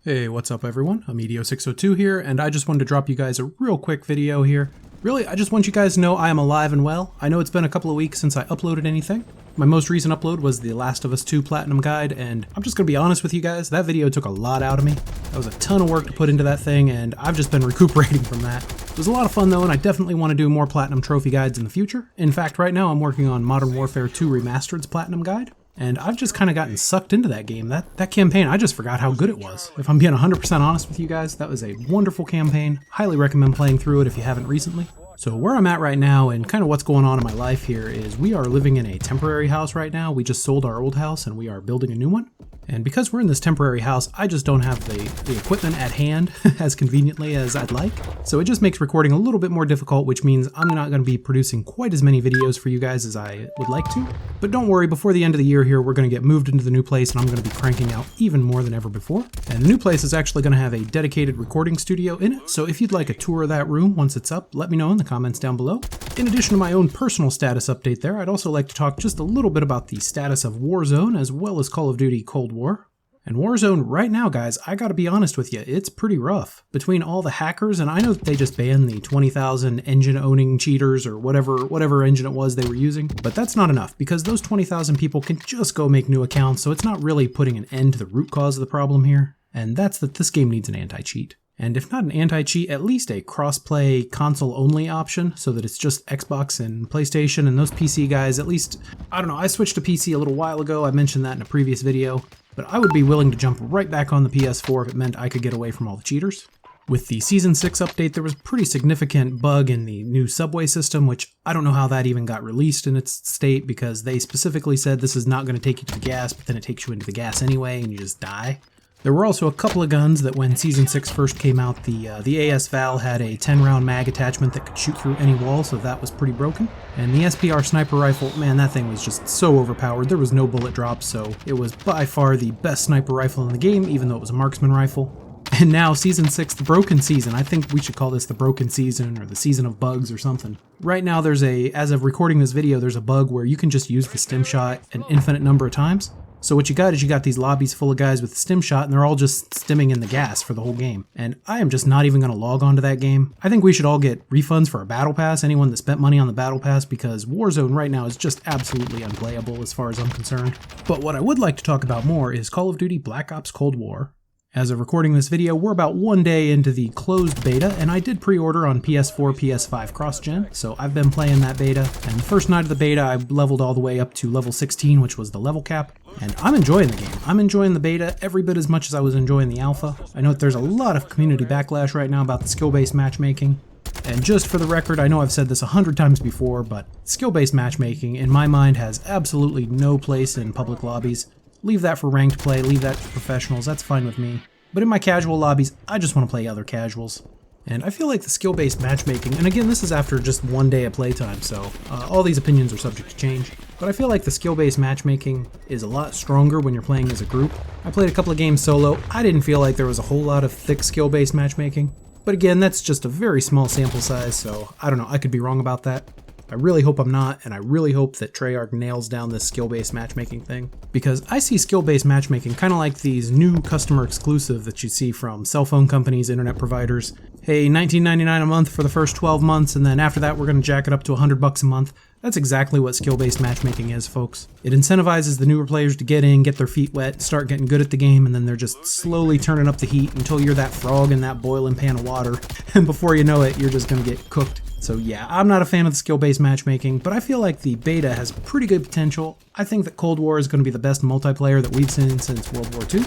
Hey, what's up everyone? Amedio602 here, and I just wanted to drop you guys a real quick video here. Really, I just want you guys to know I am alive and well. I know it's been a couple of weeks since I uploaded anything. My most recent upload was the Last of Us 2 Platinum Guide, and I'm just gonna be honest with you guys, that video took a lot out of me. That was a ton of work to put into that thing, and I've just been recuperating from that. It was a lot of fun though, and I definitely want to do more Platinum Trophy Guides in the future. In fact, right now I'm working on Modern Warfare 2 Remastered's Platinum Guide. And I've just kind of gotten sucked into that game. That campaign, I just forgot how good it was. If I'm being 100% honest with you guys, that was a wonderful campaign. Highly recommend playing through it if you haven't recently. So where I'm at right now and kind of what's going on in my life here is we are living in a temporary house right now. We just sold our old house and we are building a new one. And because we're in this temporary house, I just don't have the equipment at hand as conveniently as I'd like. So it just makes recording a little bit more difficult, which means I'm not going to be producing quite as many videos for you guys as I would like to. But don't worry, before the end of the year here, we're going to get moved into the new place and I'm going to be cranking out even more than ever before. And the new place is actually going to have a dedicated recording studio in it. So if you'd like a tour of that room once it's up, let me know in the comments down below. In addition to my own personal status update there, I'd also like to talk just a little bit about the status of Warzone as well as Call of Duty Cold War. And Warzone right now, guys, I gotta be honest with you, it's pretty rough. Between all the hackers, and I know that they just banned the 20,000 engine-owning cheaters or whatever engine it was they were using, but that's not enough because those 20,000 people can just go make new accounts, so it's not really putting an end to the root cause of the problem here, and that's that this game needs an anti-cheat. And if not an anti-cheat, at least a cross-play console-only option so that it's just Xbox and PlayStation and those PC guys, at least, I don't know, I switched to PC a little while ago, I mentioned that in a previous video, but I would be willing to jump right back on the PS4 if it meant I could get away from all the cheaters. With the Season 6 update, there was a pretty significant bug in the new subway system, which I don't know how that even got released in its state because they specifically said this is not going to take you to the gas, but then it takes you into the gas anyway and you just die. There were also a couple of guns that when Season 6 first came out, the AS Val had a 10-round mag attachment that could shoot through any wall, so that was pretty broken. And the SPR sniper rifle, man, that thing was just so overpowered. There was no bullet drops, so it was by far the best sniper rifle in the game, even though it was a marksman rifle. And now Season 6, the broken season. I think we should call this the broken season or the season of bugs or something. Right now there's as of recording this video, there's a bug where you can just use the stim shot an infinite number of times. So what you got is you got these lobbies full of guys with the stim shot and they're all just stimming in the gas for the whole game. And I am just not even going to log on to that game. I think we should all get refunds for our battle pass, anyone that spent money on the battle pass, because Warzone right now is just absolutely unplayable as far as I'm concerned. But what I would like to talk about more is Call of Duty Black Ops Cold War. As of recording this video, we're about one day into the closed beta, and I did pre-order on PS4, PS5 cross-gen, so I've been playing that beta, and the first night of the beta I leveled all the way up to level 16, which was the level cap, and I'm enjoying the game. I'm enjoying the beta every bit as much as I was enjoying the alpha. I know that there's a lot of community backlash right now about the skill-based matchmaking, and just for the record, I know I've said this 100 times before, but skill-based matchmaking, in my mind, has absolutely no place in public lobbies. Leave that for ranked play, leave that to professionals, that's fine with me. But in my casual lobbies, I just want to play other casuals. And I feel like the skill-based matchmaking, and again this is after just one day of playtime, so all these opinions are subject to change, but I feel like the skill-based matchmaking is a lot stronger when you're playing as a group. I played a couple of games solo, I didn't feel like there was a whole lot of thick skill-based matchmaking. But again, that's just a very small sample size, so I don't know, I could be wrong about that. I really hope I'm not, and I really hope that Treyarch nails down this skill-based matchmaking thing. Because I see skill-based matchmaking kind of like these new customer exclusive that you see from cell phone companies, internet providers. Hey, $19.99 a month for the first 12 months, and then after that we're going to jack it up to $100 a month. That's exactly what skill-based matchmaking is, folks. It incentivizes the newer players to get in, get their feet wet, start getting good at the game, and then they're just slowly turning up the heat until you're that frog in that boiling pan of water, and before you know it, you're just going to get cooked. So yeah, I'm not a fan of the skill-based matchmaking, but I feel like the beta has pretty good potential. I think that Cold War is going to be the best multiplayer that we've seen since World War II.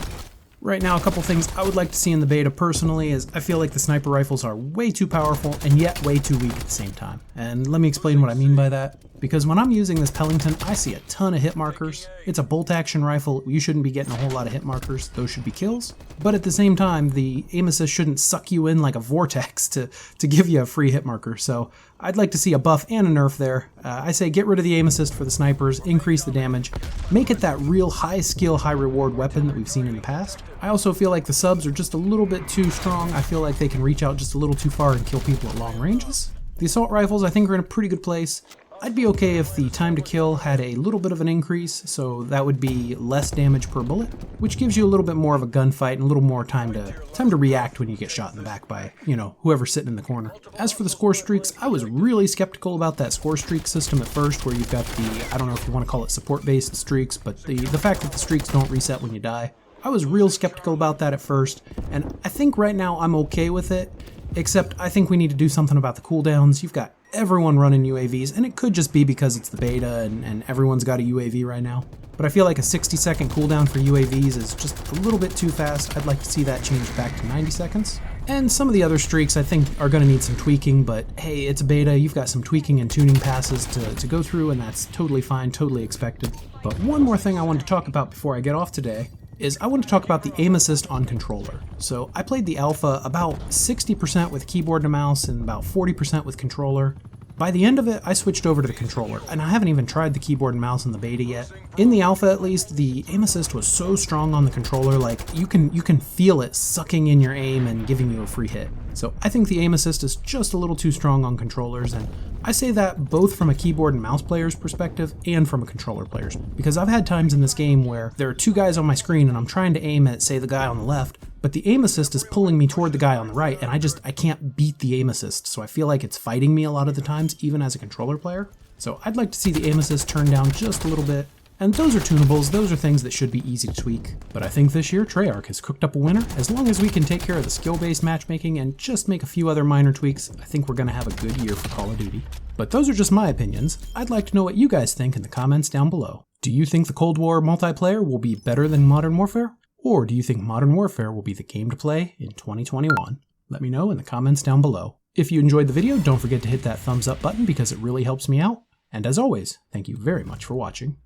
Right now, a couple things I would like to see in the beta personally is I feel like the sniper rifles are way too powerful and yet way too weak at the same time. And let me explain what I mean by that. Because when I'm using this Pellington, I see a ton of hit markers. It's a bolt action rifle, you shouldn't be getting a whole lot of hit markers, those should be kills. But at the same time, the aim assist shouldn't suck you in like a vortex to give you a free hit marker. So I'd like to see a buff and a nerf there. I say get rid of the aim assist for the snipers, increase the damage, make it that real high skill, high reward weapon that we've seen in the past. I also feel like the subs are just a little bit too strong. I feel like they can reach out just a little too far and kill people at long ranges. The assault rifles I think are in a pretty good place. I'd be okay if the time to kill had a little bit of an increase, so that would be less damage per bullet, which gives you a little bit more of a gunfight and a little more time to react when you get shot in the back by, you know, whoever's sitting in the corner. As for the score streaks, I was really skeptical about that score streak system at first, where you've got the, I don't know if you want to call it support-based streaks, but the fact that the streaks don't reset when you die. I was real skeptical about that at first, and I think right now I'm okay with it, except I think we need to do something about the cooldowns. You've got everyone running UAVs, and it could just be because it's the beta and everyone's got a UAV right now. But I feel like a 60-second cooldown for UAVs is just a little bit too fast. I'd like to see that changed back to 90 seconds. And some of the other streaks I think are going to need some tweaking, but hey, it's a beta, you've got some tweaking and tuning passes to go through, and that's totally fine, totally expected. But one more thing I wanted to talk about before I get off today is I want to talk about the aim assist on controller. So I played the alpha about 60% with keyboard and mouse and about 40% with controller. By the end of it, I switched over to the controller, and I haven't even tried the keyboard and mouse in the beta yet. In the alpha at least, the aim assist was so strong on the controller, like you can feel it sucking in your aim and giving you a free hit. So I think the aim assist is just a little too strong on controllers, and I say that both from a keyboard and mouse player's perspective and from a controller player's, because I've had times in this game where there are two guys on my screen and I'm trying to aim at, say, the guy on the left, but the aim assist is pulling me toward the guy on the right, and I can't beat the aim assist, so I feel like it's fighting me a lot of the times, even as a controller player. So I'd like to see the aim assist turned down just a little bit, and those are tunables, those are things that should be easy to tweak. But I think this year Treyarch has cooked up a winner. As long as we can take care of the skill-based matchmaking and just make a few other minor tweaks, I think we're gonna have a good year for Call of Duty. But those are just my opinions. I'd like to know what you guys think in the comments down below. Do you think the Cold War multiplayer will be better than Modern Warfare? Or do you think Modern Warfare will be the game to play in 2021? Let me know in the comments down below. If you enjoyed the video, don't forget to hit that thumbs up button because it really helps me out. And as always, thank you very much for watching.